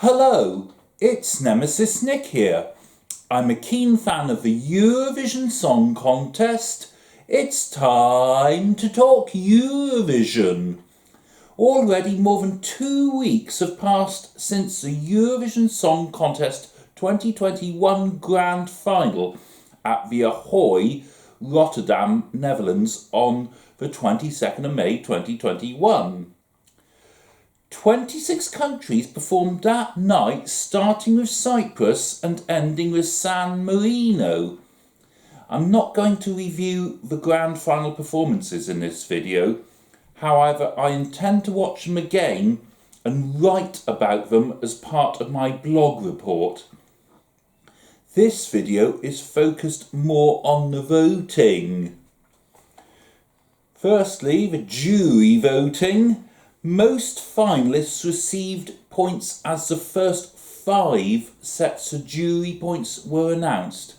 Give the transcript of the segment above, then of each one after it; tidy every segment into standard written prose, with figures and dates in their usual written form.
Hello, it's Nemesis Nick here. I'm a keen fan of the Eurovision Song Contest. It's time to talk Eurovision. Already more than 2 weeks have passed since the Eurovision Song Contest 2021 Grand Final at the Ahoy, Rotterdam, Netherlands on the 22nd of May 2021. 26 countries performed that night, starting with Cyprus and ending with San Marino. I'm not going to review the grand final performances in this video. However, I intend to watch them again and write about them as part of my blog report. This video is focused more on the voting. Firstly, the jury voting. Most finalists received points as the first 5 sets of jury points were announced,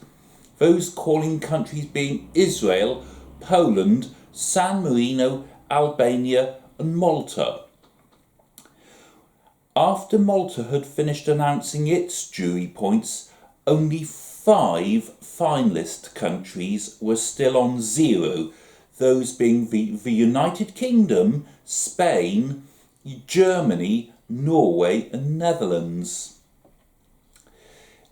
those calling countries being Israel, Poland, San Marino, Albania and Malta. After Malta had finished announcing its jury points, only 5 finalist countries were still on 0, those being the United Kingdom, Spain, Germany, Norway and Netherlands.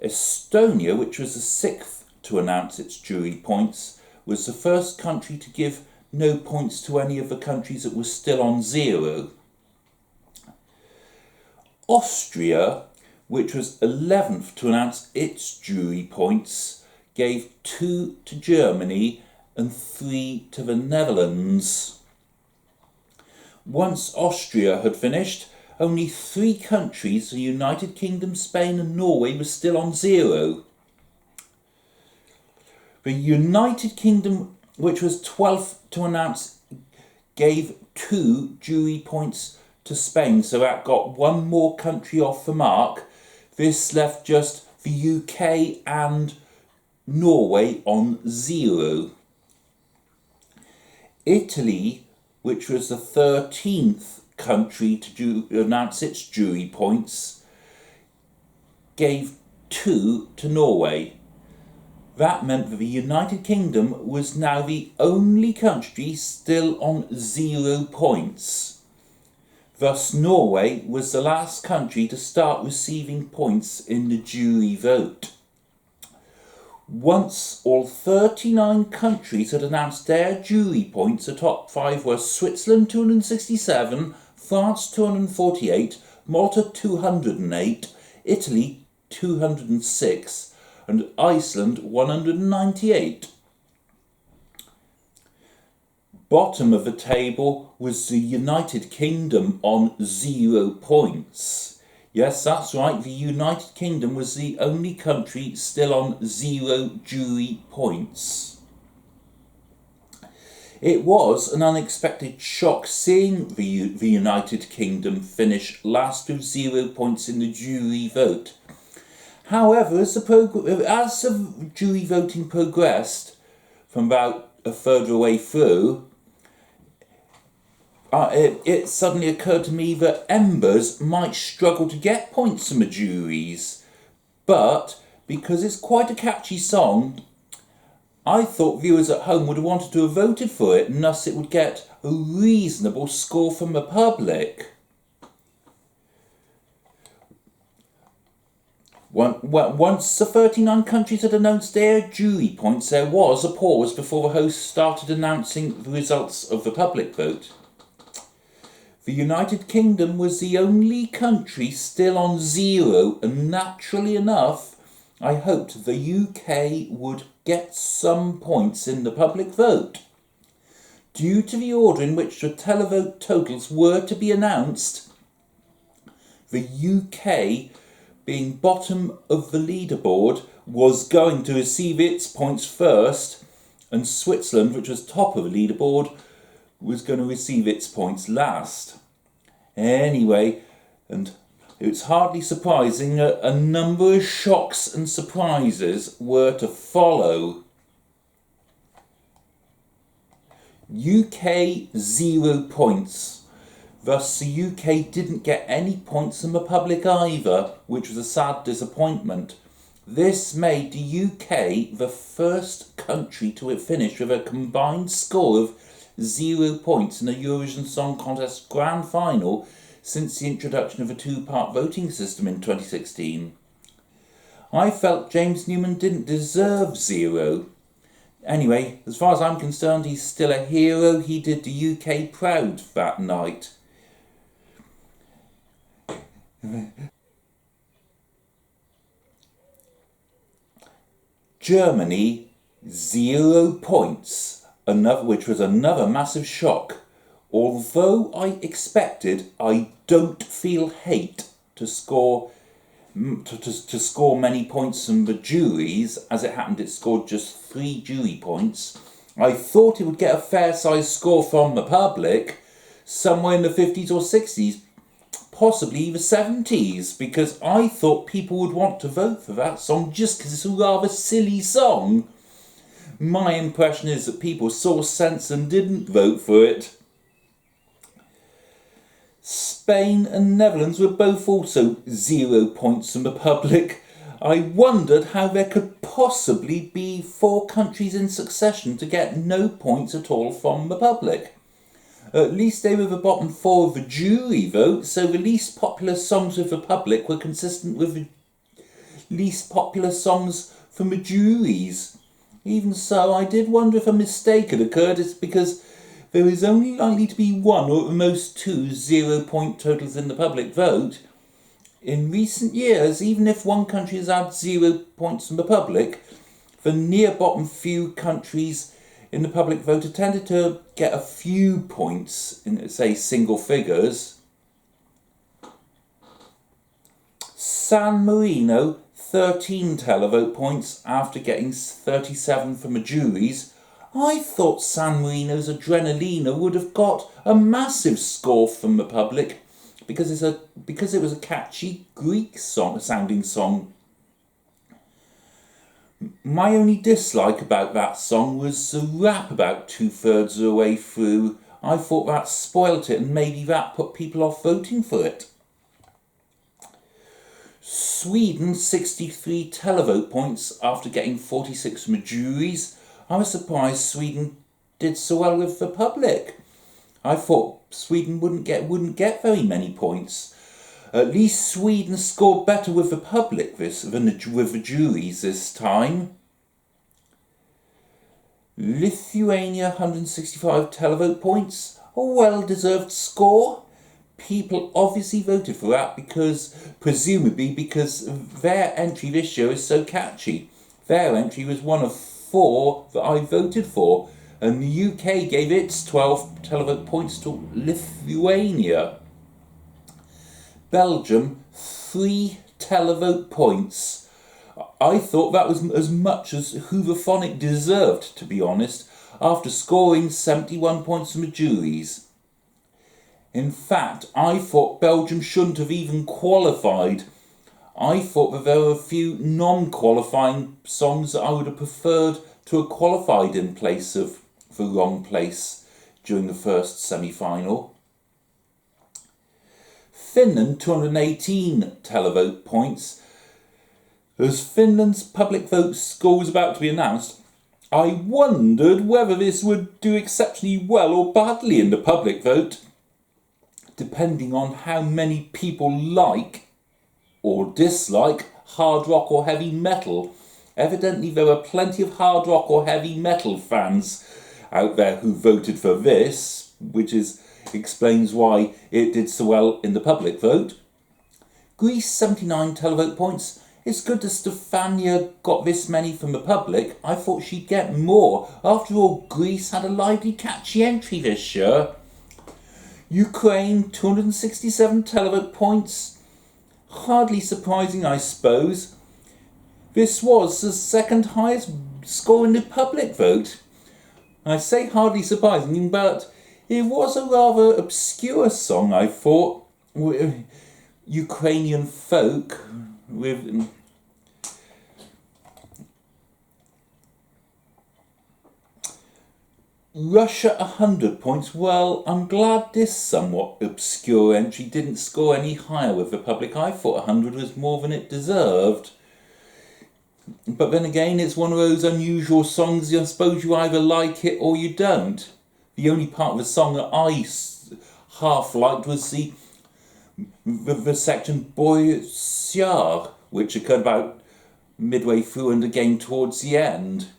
Estonia, which was the 6th to announce its jury points, was the first country to give no points to any of the countries that were still on 0. Austria, which was 11th to announce its jury points, gave 2 to Germany and 3 to the Netherlands. Once Austria had finished, only 3 countries, the United Kingdom, Spain and Norway, were still on 0. The United Kingdom, which was 12th to announce, gave 2 jury points to Spain, so that got 1 more country off the mark. This left just the UK and Norway on 0. Italy, which was the 13th country to announce its jury points, gave 2 to Norway. That meant that the United Kingdom was now the only country still on 0 points. Thus, Norway was the last country to start receiving points in the jury vote. Once all 39 countries had announced their jury points, the top 5 were Switzerland 267, France 248, Malta 208, Italy 206 and Iceland 198. Bottom of the table was the United Kingdom on 0 points. Yes, that's right, the United Kingdom was the only country still on 0 jury points. It was an unexpected shock seeing the United Kingdom finish last with 0 points in the jury vote. However, as the jury voting progressed from about a third of the way through, it suddenly occurred to me that Embers might struggle to get points from the juries. But because it's quite a catchy song, I thought viewers at home would have wanted to have voted for it, and thus it would get a reasonable score from the public. Once the 39 countries had announced their jury points, there was a pause before the host started announcing the results of the public vote. The United Kingdom was the only country still on 0, and naturally enough, I hoped the UK would get some points in the public vote. Due to the order in which the televote totals were to be announced, the UK, being bottom of the leaderboard, was going to receive its points first, and Switzerland, which was top of the leaderboard, was going to receive its points last. Anyway, and it's hardly surprising that a number of shocks and surprises were to follow. UK 0 points. Thus, the UK didn't get any points from the public either, which was a sad disappointment. This made the UK the first country to finish with a combined score of 0 points in the Eurovision Song Contest Grand Final since the introduction of a two-part voting system in 2016. I felt James Newman didn't deserve 0. Anyway, as far as I'm concerned, he's still a hero. He did the UK proud that night. Germany, 0 points, which was another massive shock. Although I expected, I don't feel hate to score many points from the juries. As it happened, it scored just 3 jury points. I thought it would get a fair-sized score from the public, somewhere in the 50s or 60s, possibly the 70s, because I thought people would want to vote for that song just because it's a rather silly song. My impression is that people saw sense and didn't vote for it. Spain and Netherlands were both also 0 points from the public. I wondered how there could possibly be 4 countries in succession to get no points at all from the public. At least they were the bottom 4 of the jury vote, so the least popular songs with the public were consistent with the least popular songs from the juries. Even so, I did wonder if a mistake had occurred. It's because there is only likely to be 1 or at the most 2 0-point totals in the public vote. In recent years, even if one country has had 0 points from the public, the near bottom few countries in the public vote tended to get a few points in, say, single figures. San Marino, 13 televote points after getting 37 from the juries. I thought San Marino's Adrenalina would have got a massive score from the public because it was a catchy Greek sounding song. My only dislike about that song was the rap about 2/3 of the way through. I thought that spoilt it, and maybe that put people off voting for it. Sweden, 63 televote points after getting 46 from the juries. I was surprised Sweden did so well with the public. I thought Sweden wouldn't get very many points. At least Sweden scored better with the public than with the juries this time. Lithuania, 165 televote points. A well-deserved score. People obviously voted for that presumably because their entry this year is so catchy. Their entry was one of 4 that I voted for, and the UK gave its 12 televote points to Lithuania. Belgium, 3 televote points. I thought that was as much as Hooverphonic deserved, to be honest, after scoring 71 points from the juries. In fact, I thought Belgium shouldn't have even qualified. I thought that there were a few non-qualifying songs that I would have preferred to have qualified in place of the wrong place during the first semi-final. Finland, 218 televote points. As Finland's public vote score was about to be announced, I wondered whether this would do exceptionally well or badly in the public vote, depending on how many people like or dislike hard rock or heavy metal. Evidently there were plenty of hard rock or heavy metal fans out there who voted for this, which explains why it did so well in the public vote. Greece, 79 televote points. It's good that Stefania got this many from the public. I thought she'd get more. After all, Greece had a lively, catchy entry this year. Ukraine, 267 televote points. Hardly surprising, I suppose. This was the second highest score in the public vote. I say hardly surprising, but it was a rather obscure song, I thought. Ukrainian folk with... Russia 100 points. Well, I'm glad this somewhat obscure entry didn't score any higher with the public. I thought 100 was more than it deserved. But then again, it's one of those unusual songs, I suppose you either like it or you don't. The only part of the song that I half liked was the section Boy Siar, which occurred about midway through and again towards the end.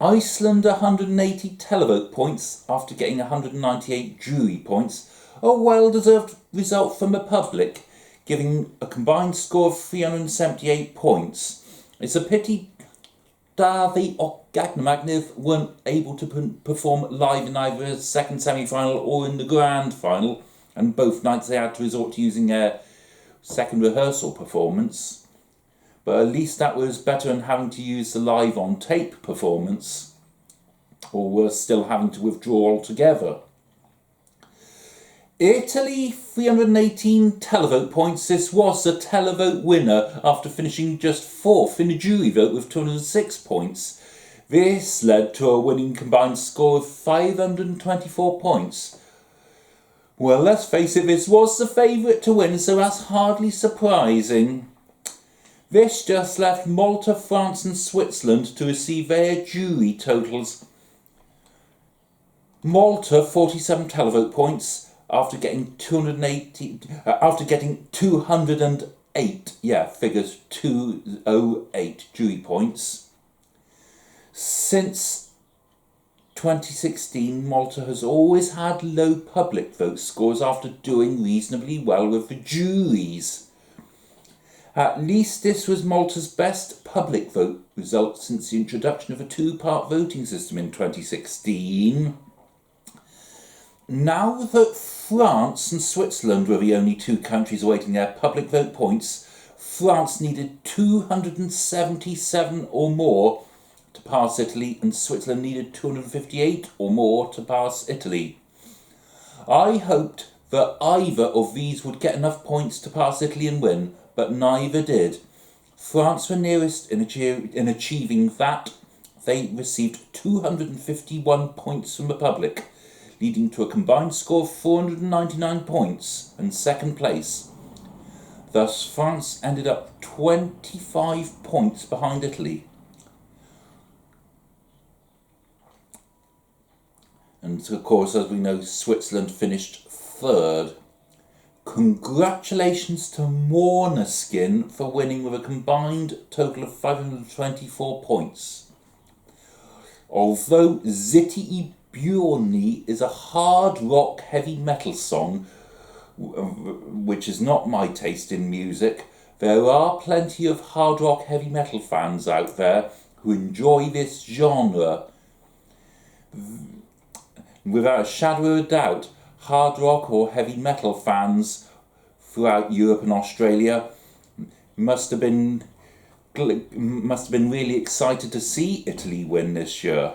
Iceland 180 televote points after getting 198 jury points. A well-deserved result from the public, giving a combined score of 378 points. It's a pity Daði or Gagnamagnith weren't able to perform live in either the second semi-final or in the grand final, and both nights they had to resort to using their second rehearsal performance. But at least that was better than having to use the live on tape performance, or worse still, having to withdraw altogether. Italy 318 televote points. This was the televote winner after finishing just fourth in the jury vote with 206 points. This led to a winning combined score of 524 points. Well, let's face it, this was the favourite to win, so that's hardly surprising. This just left Malta, France and Switzerland to receive their jury totals. Malta 47 televote points after getting 208, figures 208 jury points. Since 2016, Malta has always had low public vote scores after doing reasonably well with the juries. At least this was Malta's best public vote result since the introduction of a two-part voting system in 2016. Now that France and Switzerland were the only two countries awaiting their public vote points, France needed 277 or more to pass Italy, and Switzerland needed 258 or more to pass Italy. I hoped that either of these would get enough points to pass Italy and win, but neither did. France were nearest in achieving that. They received 251 points from the public, leading to a combined score of 499 points and second place. Thus, France ended up 25 points behind Italy. And of course, as we know, Switzerland finished third. Congratulations to Måneskin for winning with a combined total of 524 points. Although Ziti I Bjorni is a hard rock heavy metal song, which is not my taste in music, there are plenty of hard rock heavy metal fans out there who enjoy this genre. Without a shadow of a doubt, hard rock or heavy metal fans throughout Europe and Australia must have been really excited to see Italy win this year.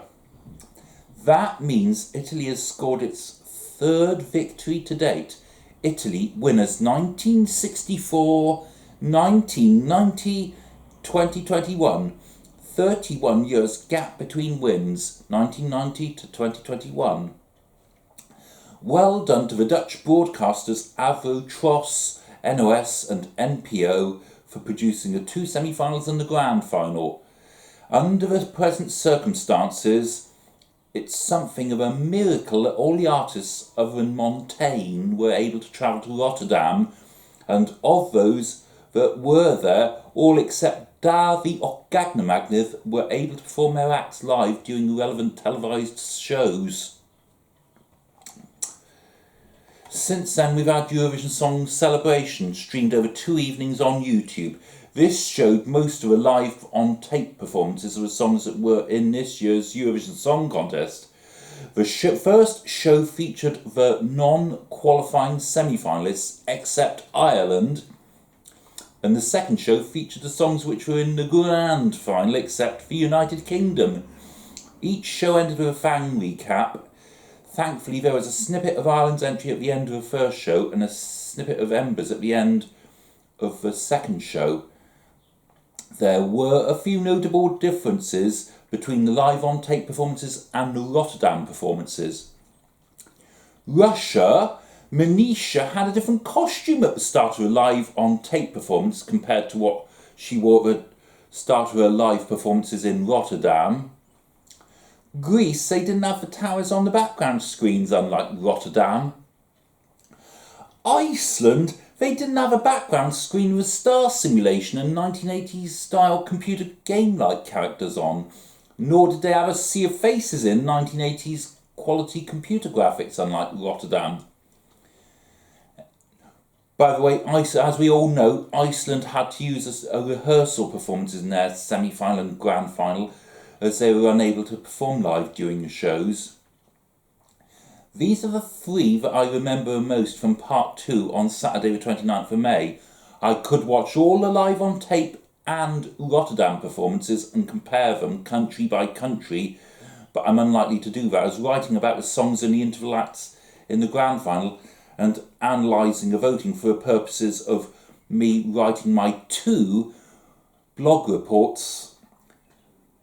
That means Italy has scored its third victory to date. Italy, winners 1964, 1990, 2021. 31 years gap between wins, 1990 to 2021. Well done to the Dutch broadcasters Avro Tros, NOS and NPO for producing the two semi-finals and the grand final. Under the present circumstances, it's something of a miracle that all the artists other than Montaigne were able to travel to Rotterdam, and of those that were there, all except Daði or Gagnamagnith were able to perform their acts live during relevant televised shows. Since then, we've had Eurovision Song Celebration streamed over 2 evenings on YouTube. This showed most of the live on tape performances of the songs that were in this year's Eurovision Song Contest. The first show featured the non-qualifying semi-finalists except Ireland, and the second show featured the songs which were in the grand final except the United Kingdom. Each show ended with a fan recap. Thankfully, there was a snippet of Ireland's entry at the end of the first show and a snippet of Ember's at the end of the second show. There were a few notable differences between the live-on-tape performances and the Rotterdam performances. Russia, Manisha had a different costume at the start of her live-on-tape performance compared to what she wore at the start of her live performances in Rotterdam. Greece, they didn't have the towers on the background screens, unlike Rotterdam. Iceland, they didn't have a background screen with star simulation and 1980s style computer game-like characters on, nor did they have a sea of faces in 1980s quality computer graphics, unlike Rotterdam. By the way, as we all know, Iceland had to use a rehearsal performances in their semi-final and grand final, as they were unable to perform live during the shows. These are the three that I remember most from part 2 on Saturday the 29th of May. I could watch all the live on tape and Rotterdam performances and compare them country by country, but I'm unlikely to do that. I was writing about the songs in the interval acts in the grand final and analysing the voting for the purposes of me writing my 2 blog reports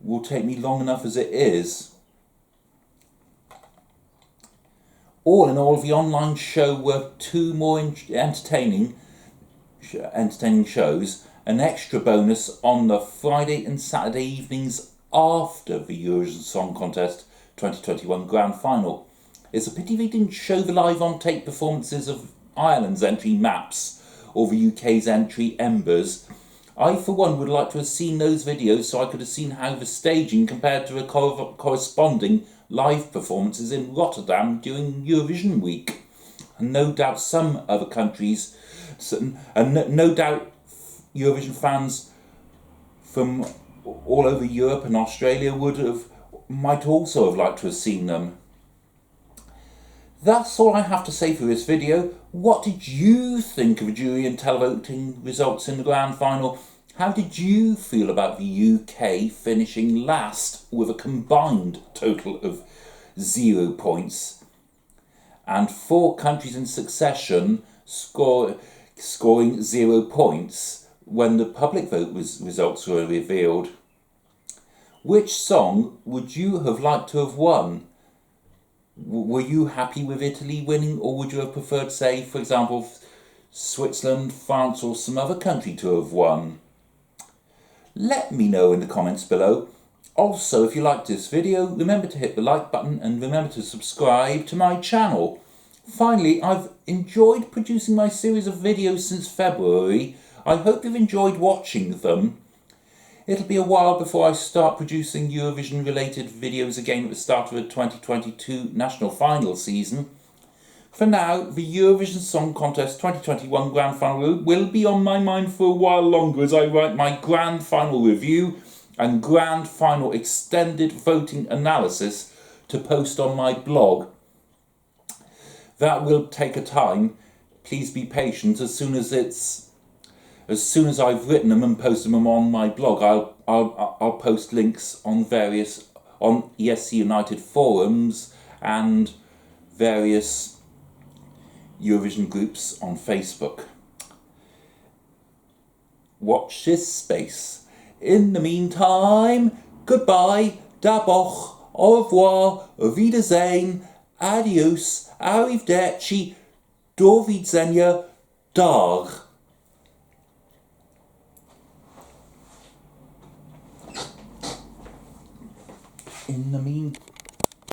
will take me long enough as it is. All in all, the online show were 2 more entertaining shows, an extra bonus on the Friday and Saturday evenings after the Eurovision Song Contest 2021 Grand Final. It's a pity they didn't show the live-on-tape performances of Ireland's entry Maps or the UK's entry Embers. I, for one, would like to have seen those videos so I could have seen how the staging compared to the corresponding live performances in Rotterdam during Eurovision week. And no doubt some other countries, and no doubt Eurovision fans from all over Europe and Australia might also have liked to have seen them. That's all I have to say for this video. What did you think of the jury and televoting results in the grand final? How did you feel about the UK finishing last with a combined total of 0 points and 4 countries in succession scoring 0 points when the public vote results were revealed? Which song would you have liked to have won? Were you happy with Italy winning, or would you have preferred, say, for example, Switzerland, France or some other country to have won? Let me know in the comments below. Also, if you liked this video, remember to hit the like button and remember to subscribe to my channel. Finally, I've enjoyed producing my series of videos since February. I hope you've enjoyed watching them. It'll be a while before I start producing Eurovision related videos again at the start of the 2022 national final season. For now, the Eurovision Song Contest 2021 Grand Final will be on my mind for a while longer as I write my Grand Final review and Grand Final extended voting analysis to post on my blog. That will take a time. Please be patient. As soon as I've written them and posted them on my blog, I'll post links on ESC United forums and various Eurovision groups on Facebook. Watch this space. In the meantime, goodbye, daboch, au revoir, auf Wiedersehen, adios, arrivederci, do widzenia, dar. In the meantime.